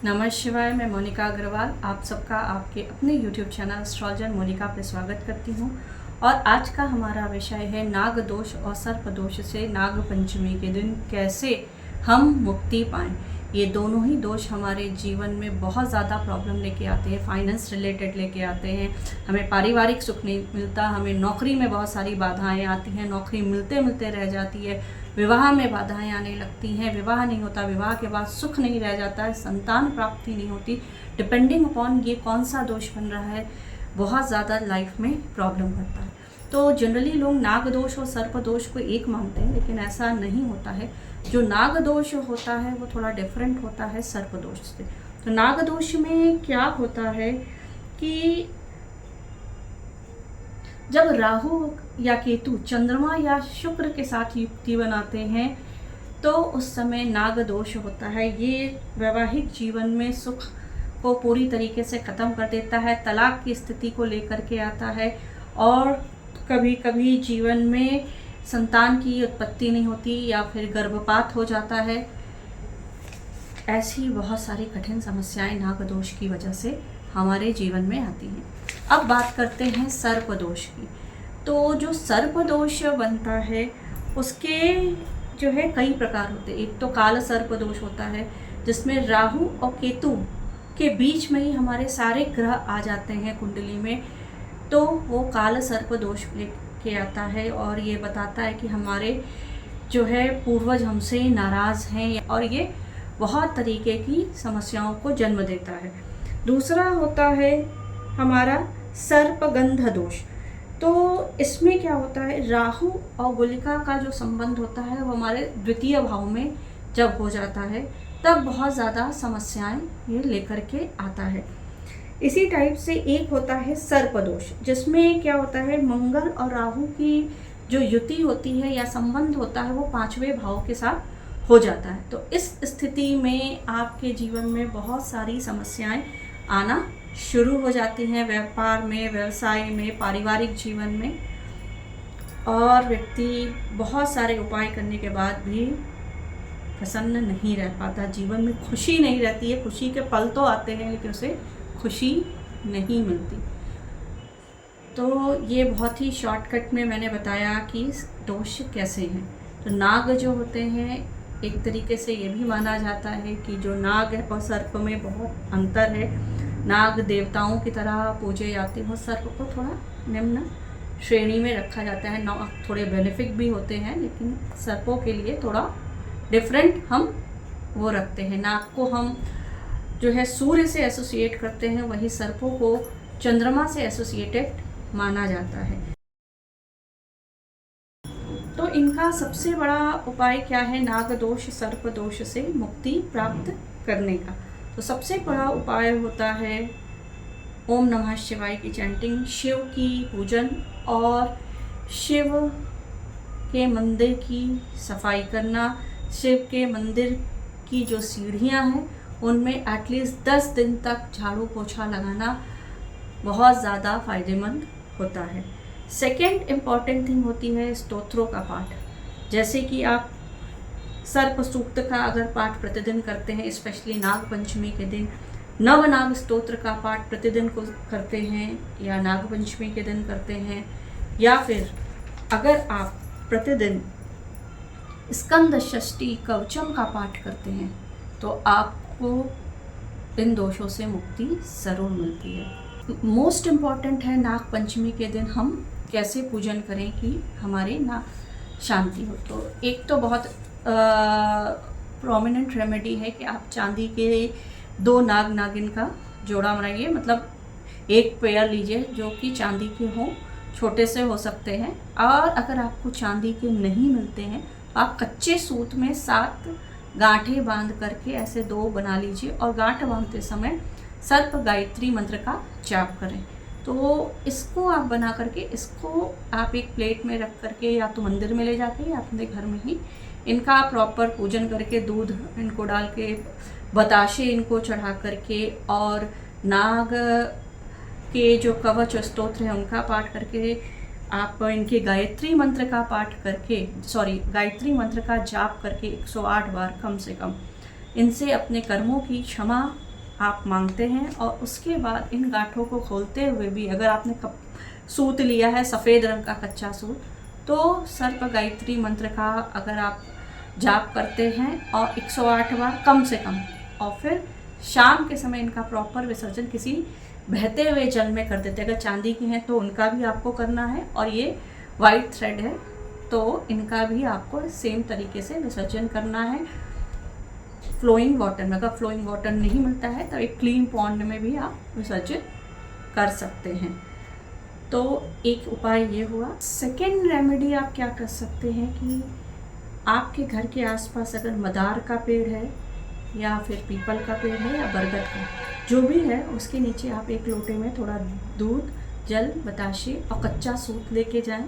नमः शिवाय। मैं मोनिका अग्रवाल आप सबका आपके अपने YouTube चैनल एस्ट्रोलॉजर मोनिका पे स्वागत करती हूँ। और आज का हमारा विषय है नाग दोष और सर्प दोष से नाग पंचमी के दिन कैसे हम मुक्ति पाएं। ये दोनों ही दोष हमारे जीवन में बहुत ज़्यादा प्रॉब्लम लेके आते हैं, फाइनेंस रिलेटेड लेके आते हैं, हमें पारिवारिक सुख नहीं मिलता, हमें नौकरी में बहुत सारी बाधाएं आती हैं, नौकरी मिलते मिलते रह जाती है, विवाह में बाधाएं आने लगती हैं, विवाह नहीं होता, विवाह के बाद सुख नहीं रह जाता है, संतान प्राप्ति नहीं होती। डिपेंडिंग अपॉन ये कौन सा दोष बन रहा है बहुत ज़्यादा लाइफ में प्रॉब्लम करता है। तो जनरली लोग नाग दोष और सर्प दोष को एक मानते हैं, लेकिन ऐसा नहीं होता है। जो नाग दोष होता है वो थोड़ा डिफरेंट होता है सर्प दोष से। तो नाग दोष में क्या होता है कि जब राहु या केतु चंद्रमा या शुक्र के साथ युक्ति बनाते हैं तो उस समय नाग दोष होता है। ये वैवाहिक जीवन में सुख को पूरी तरीके से ख़त्म कर देता है, तलाक की स्थिति को लेकर के आता है, और कभी कभी जीवन में संतान की उत्पत्ति नहीं होती या फिर गर्भपात हो जाता है। ऐसी बहुत सारी कठिन समस्याएं नाग दोष की वजह से हमारे जीवन में आती हैं। अब बात करते हैं सर्प दोष की। तो जो सर्प दोष बनता है उसके जो है कई प्रकार होते हैं। एक तो काल सर्प दोष होता है जिसमें राहु और केतु के बीच में ही हमारे सारे ग्रह आ जाते हैं कुंडली में, तो वो काल सर्प दोष लेके आता है और ये बताता है कि हमारे जो है पूर्वज हमसे नाराज़ हैं और ये बहुत तरीके की समस्याओं को जन्म देता है। दूसरा होता है हमारा सर्पगंध दोष। तो इसमें क्या होता है, राहु और गुलिका का जो संबंध होता है वो हमारे द्वितीय भाव में जब हो जाता है तब बहुत ज़्यादा समस्याएं ये लेकर के आता है। इसी टाइप से एक होता है सर्प दोष, जिसमें क्या होता है मंगल और राहु की जो युति होती है या संबंध होता है वो पांचवें भाव के साथ हो जाता है। तो इस स्थिति में आपके जीवन में बहुत सारी समस्याएं आना शुरू हो जाती हैं, व्यापार में, व्यवसाय में, पारिवारिक जीवन में, और व्यक्ति बहुत सारे उपाय करने के बाद भी प्रसन्न नहीं रह पाता, जीवन में खुशी नहीं रहती है। खुशी के पल तो आते हैं लेकिन उसे खुशी नहीं मिलती। तो ये बहुत ही शॉर्टकट में मैंने बताया कि दोष कैसे हैं। तो नाग जो होते हैं, एक तरीके से ये भी माना जाता है कि जो नाग है और सर्प में बहुत अंतर है। नाग देवताओं की तरह पूजे जाते हैं, सर्प को थोड़ा निम्न श्रेणी में रखा जाता है। नाग थोड़े बेनिफिक भी होते हैं लेकिन सर्पों के लिए थोड़ा डिफरेंट हम वो रखते हैं। नाग को हम जो है सूर्य से एसोसिएट करते हैं, वही सर्पों को चंद्रमा से एसोसिएटेड माना जाता है। तो इनका सबसे बड़ा उपाय क्या है नाग दोष सर्प दोष से मुक्ति प्राप्त करने का? तो सबसे बड़ा उपाय होता है ओम नमः शिवाय की चैंटिंग, शिव की पूजन और शिव के मंदिर की सफाई करना। शिव के मंदिर की जो सीढ़ियाँ हैं उनमें एटलीस्ट 10 दिन तक झाड़ू पोछा लगाना बहुत ज़्यादा फायदेमंद होता है। सेकेंड इम्पॉर्टेंट थिंग होती है स्तोत्रों का पाठ। जैसे कि आप सर्प सूक्त का अगर पाठ प्रतिदिन करते हैं, स्पेशली नाग पंचमी के दिन नवनाग स्तोत्र का पाठ प्रतिदिन को करते हैं या नाग पंचमी के दिन करते हैं, या फिर अगर आप प्रतिदिन स्कंद षष्ठी कवचम का पाठ करते हैं तो आपको इन दोषों से मुक्ति ज़रूर मिलती है। मोस्ट इम्पॉर्टेंट है नाग पंचमी के दिन हम कैसे पूजन करें कि हमारे ना शांति हो। तो एक तो बहुत प्रोमिनेंट रेमेडी है कि आप चांदी के 2 नाग नागिन का जोड़ा बनाइए, मतलब एक पेयर लीजिए जो कि चांदी के हों, छोटे से हो सकते हैं। और अगर आपको चांदी के नहीं मिलते हैं आप कच्चे सूत में 7 गांठें बांध करके ऐसे 2 बना लीजिए और गांठ बांधते समय सर्प गायत्री मंत्र का जाप करें। तो इसको आप बना करके इसको आप एक प्लेट में रख करके या तो मंदिर में ले जाके या अपने घर में ही इनका प्रॉपर पूजन करके दूध इनको डाल के बताशे इनको चढ़ा करके और नाग के जो कवच स्तोत्र हैं उनका पाठ करके आप इनके गायत्री मंत्र का पाठ करके गायत्री मंत्र का जाप करके 108 बार कम से कम इनसे अपने कर्मों की क्षमा आप मांगते हैं। और उसके बाद इन गांठों को खोलते हुए भी अगर आपने सूत लिया है सफ़ेद रंग का कच्चा सूत, तो सर्प गायत्री मंत्र का अगर आप जाप करते हैं और 108 बार कम से कम, और फिर शाम के समय इनका प्रॉपर विसर्जन किसी बहते हुए जल में कर देते हैं। अगर चांदी की हैं तो उनका भी आपको करना है, और ये वाइट थ्रेड है तो इनका भी आपको सेम तरीके से विसर्जन करना है फ्लोइंग वाटर में। अगर फ्लोइंग वाटर नहीं मिलता है तो एक क्लीन पॉन्ड में भी आप विसर्जित कर सकते हैं। तो एक उपाय ये हुआ। सेकेंड रेमेडी आप क्या कर सकते हैं कि आपके घर के आसपास अगर मदार का पेड़ है या फिर पीपल का पेड़ है या बरगद का, जो भी है, उसके नीचे आप एक लोटे में थोड़ा दूध, जल, बताशे और कच्चा सूत लेके जाएं।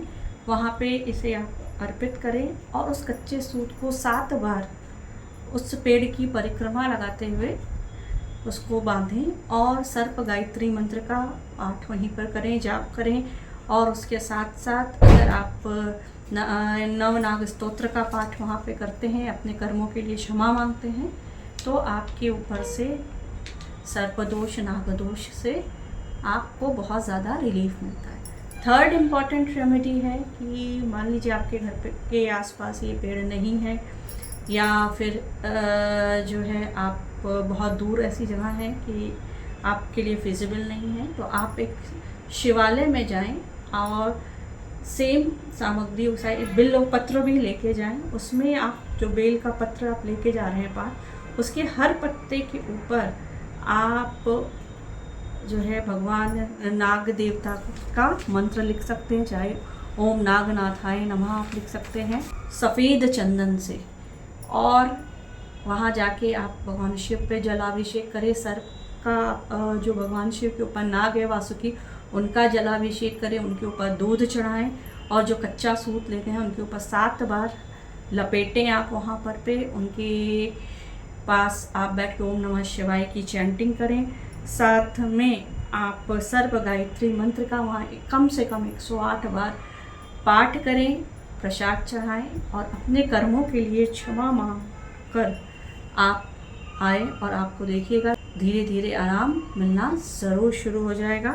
वहाँ पे इसे आप अर्पित करें और उस कच्चे सूत को 7 बार उस पेड़ की परिक्रमा लगाते हुए उसको बांधें और सर्प गायत्री मंत्र का पाठ वहीं पर करें, जाप करें। और उसके साथ साथ अगर आप नवनाग स्तोत्र का पाठ वहाँ पे करते हैं, अपने कर्मों के लिए क्षमा मांगते हैं, तो आपके ऊपर से सर्पदोष, नागदोष से आपको बहुत ज़्यादा रिलीफ मिलता है। थर्ड इम्पॉर्टेंट रेमेडी है कि मान लीजिए आपके घर पे के आसपास ये पेड़ नहीं है, या फिर जो है आप बहुत दूर ऐसी जगह है कि आपके लिए फिजिबल नहीं है, तो आप एक शिवालय में जाएं और सेम सामग्री उसे बिल्व पत्र भी लेके जाएं। उसमें आप जो बेल का पत्र आप लेके जा रहे हैं पास, उसके हर पत्ते के ऊपर आप जो है भगवान नाग देवता का मंत्र लिख सकते हैं, चाहे ओम नागनाथाय नमः आप लिख सकते हैं सफ़ेद चंदन से। और वहाँ जाके आप भगवान शिव पे जलाभिषेक करें। सर्प का जो भगवान शिव के ऊपर नाग है वासुकी, उनका जलाभिषेक करें, उनके ऊपर दूध चढ़ाएं और जो कच्चा सूत लेते हैं उनके ऊपर 7 बार लपेटें आप वहाँ पर पे। उनके पास आप बैठ के ओम नमः शिवाय की चैंटिंग करें। साथ में आप सर्प गायत्री मंत्र का वहाँ कम से कम 108 बार पाठ करें, प्रसाद चढ़ाएं और अपने कर्मों के लिए क्षमा मांग कर आप आए और आपको देखिएगा धीरे धीरे आराम मिलना ज़रूर शुरू हो जाएगा।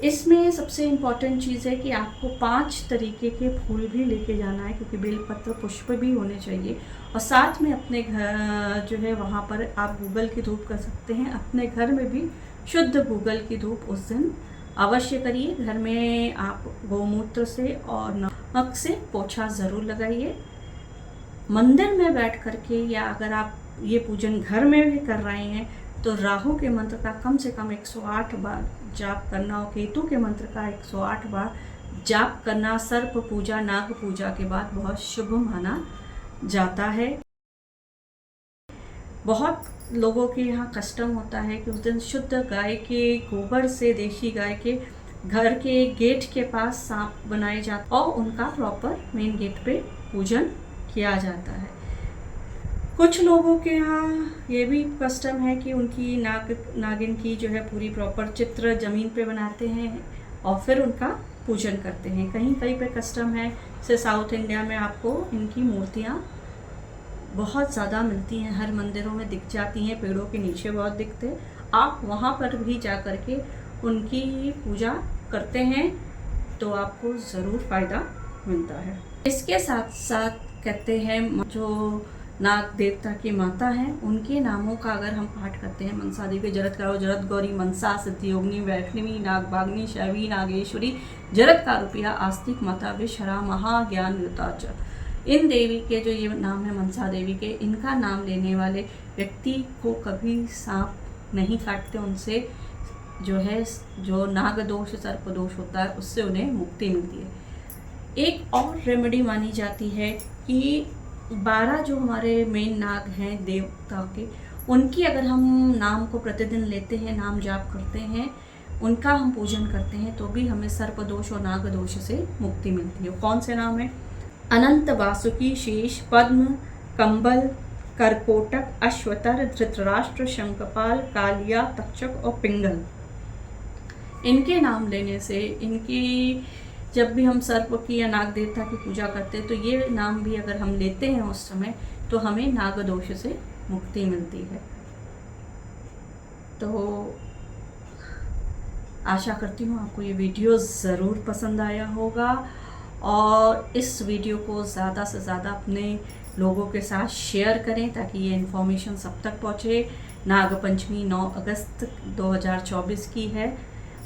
इसमें सबसे इम्पॉर्टेंट चीज़ है कि आपको 5 तरीके के फूल भी लेके जाना है, क्योंकि बेलपत्र पुष्प भी होने चाहिए। और साथ में अपने घर जो है वहाँ पर आप गूगल की धूप कर सकते हैं। अपने घर में भी शुद्ध गूगल की धूप उस दिन अवश्य करिए। घर में आप गौमूत्र से और नमक से पोछा ज़रूर लगाइए। मंदिर में बैठ करके या अगर आप ये पूजन घर में भी कर रहे हैं तो राहु के मंत्र का कम से कम 108 बार जाप करना और केतु के मंत्र का 108 बार जाप करना सर्प पूजा, नाग पूजा के बाद बहुत शुभ माना जाता है। बहुत लोगों के यहाँ कस्टम होता है कि उस दिन शुद्ध गाय के गोबर से, देशी गाय के, घर के गेट के पास सांप बनाए जाते और उनका प्रॉपर मेन गेट पे पूजन किया जाता है। कुछ लोगों के यहाँ ये भी कस्टम है कि उनकी नागिन की जो है पूरी प्रॉपर चित्र ज़मीन पे बनाते हैं और फिर उनका पूजन करते हैं। कहीं कहीं पे कस्टम है, जैसे साउथ इंडिया में आपको इनकी मूर्तियाँ बहुत ज़्यादा मिलती हैं, हर मंदिरों में दिख जाती हैं, पेड़ों के नीचे बहुत दिखते हैं। आप वहाँ पर भी जा कर के उनकी पूजा करते हैं तो आपको ज़रूर फ़ायदा मिलता है। इसके साथ साथ कहते हैं जो नाग देवता की माता हैं उनके नामों का अगर हम पाठ करते हैं, मनसा देवी, जरत्कारो, जरत गौरी, मनसा, सिद्धियोगिनी, वैष्णवी, नागभागिनी, शैवी, नागेश्वरी, जरत्कारुप्रिया, आस्तिक, माता, विषहरा, महाज्ञान युताच, इन देवी के जो ये नाम है मनसा देवी के, इनका नाम लेने वाले व्यक्ति को कभी सांप नहीं काटते। उनसे जो है जो नाग दोष, सर्प दोष होता है उससे उन्हें मुक्ति मिलती है। एक और रेमेडी मानी जाती है कि 12 जो हमारे मेन नाग हैं देवता के, उनकी अगर हम नाम को प्रतिदिन लेते हैं, नाम जाप करते हैं, उनका हम पूजन करते हैं तो भी हमें सर्प दोष और नाग दोष से मुक्ति मिलती है। कौन से नाम है? अनंत, वासुकी, शेष, पद्म, कंबल, करकोटक, अश्वतर, धृतराष्ट्र, शंखपाल, कालिया, तक्षक और पिंगल। इनके नाम लेने से इनकी जब भी हम सर्प की या नाग देवता की पूजा करते हैं तो ये नाम भी अगर हम लेते हैं उस समय तो हमें नाग दोष से मुक्ति मिलती है। तो आशा करती हूँ आपको ये वीडियो ज़रूर पसंद आया होगा और इस वीडियो को ज़्यादा से ज़्यादा अपने लोगों के साथ शेयर करें ताकि ये इन्फॉर्मेशन सब तक पहुँचे। नाग पंचमी 9 अगस्त 2024 की है।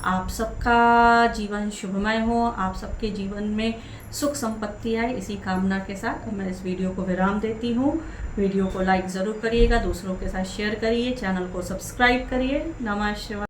आप सबका जीवन शुभमय हो, आप सबके जीवन में सुख संपत्ति आए, इसी कामना के साथ मैं इस वीडियो को विराम देती हूँ। वीडियो को लाइक ज़रूर करिएगा, दूसरों के साथ शेयर करिए, चैनल को सब्सक्राइब करिए। नमः शिवाय।